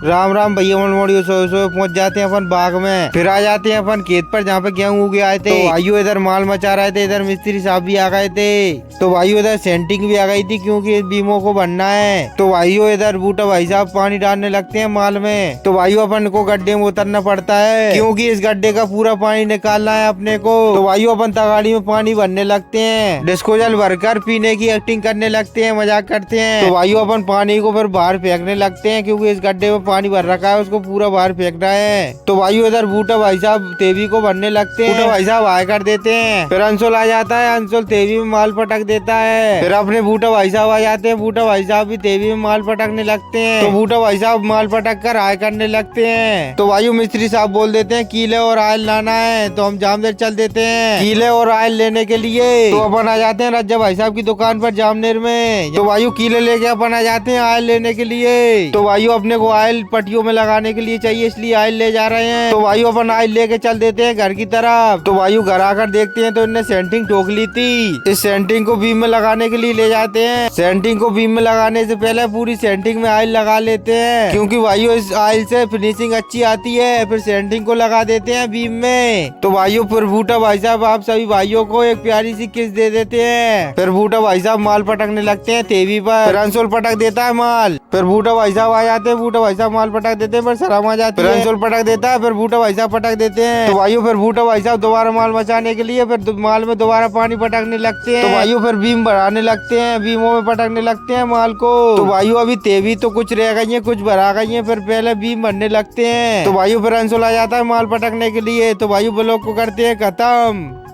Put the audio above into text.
राम राम भैया मनमोड़ियो सो पहुंच जाते हैं अपन बाग में। फिर आ जाते हैं अपन खेत पर जहाँ पे गेहूं उगे आए थे। तो भाइयों इधर माल मचा रहे थे, इधर मिस्त्री साहब भी आ गए थे। तो भाइयों इधर सेंटिंग भी आ गई थी क्योंकि इस बीमों को बनना है। तो भाइयों इधर बूटा भाई साहब पानी डालने लगते हैं माल में। तो भाइयों अपन को गड्ढे में उतरना पड़ता है क्योंकि इस गड्ढे का पूरा पानी निकालना है अपने को। तो भाइयों अपन तगाड़ी में पानी भरने लगते हैं, डिस्पोजल भरकर पीने की एक्टिंग करने लगते हैं, मजाक करते हैं। तो भाइयों अपन पानी को फिर बाहर फेंकने लगते हैं क्योंकि इस गड्ढे में पानी भर रखा है, उसको पूरा बाहर फेंकना है। तो भाइयों इधर बूटा भाई साहब तेवी को भरने लगते हैं। बूटा भाई साहब आय कर देते हैं। फिर अंशुल आ जाता है, अंशुल तेवी में माल पटक देता है। फिर अपने बूटा भाई साहब आ जाते हैं, बूटा भाई साहब भी तेवी में माल पटकने लगते हैं। तो बूटा भाई साहब माल पटक कर आय करने लगते हैं। तो भाइयों मिस्त्री साहब बोल देते हैं कीले और आयल लाना है। तो हम जामनेर चल देते हैं कीले और आयल लेने के लिए। तो अपन आ जाते हैं रज्जा भाई साहब की दुकान पर जामनेर में। तो भाइयों कीले लेके अपन आ जाते हैं आयल लेने के लिए। तो भाइयों अपने को आयल पट्टियों में लगाने के लिए चाहिए, इसलिए आयल ले जा रहे हैं। तो भाइयों अपन आयल लेके चल देते हैं घर की तरफ। तो भाइयों घर आकर देखते हैं तो इनने सेंटिंग ठोक ली थी। इस सेंटिंग को बीम में लगाने के लिए ले जाते हैं। सेंटिंग को बीम में लगाने से पहले पूरी सेंटिंग में आयल लगा लेते हैं क्योंकि भाइयों इस आयल से फिनिशिंग अच्छी आती है। फिर सेंटिंग को लगा देते हैं बीम में। तो भाइयों फिर बूटा भाई साहब आप सभी भाइयों को एक प्यारी सी किस दे देते हैं। फिर बूटा भाई साहब माल पटकने लगते हैं तेवी पर। फिर अंशुल पटक देता है माल। फिर बूटा भाई साहब आ जाते हैं, बूटा भाई साहब माल पटक देते हैं, फिर शराब आ जाती है। फिर अंशुल पटक देता है, फिर बूटा भाई साहब पटक देते हैं। तो भाइयों फिर बूटा भाई साहब दोबारा माल मचाने के लिए फिर माल में दोबारा पानी पटकने लगते हैं। तो भाइयों फिर बीम बढ़ाने लगते हैं, बीमों में पटकने लगते हैं माल को। तो भाइयों अभी तेवी तो कुछ रह गई है, कुछ भरा गई है, फिर पहले बीम भरने लगते हैं। तो भाइयों फिर अंशुल आ जाता है माल पटकने के लिए। तो भाइयों ब्लॉक को करते हैं खत्म।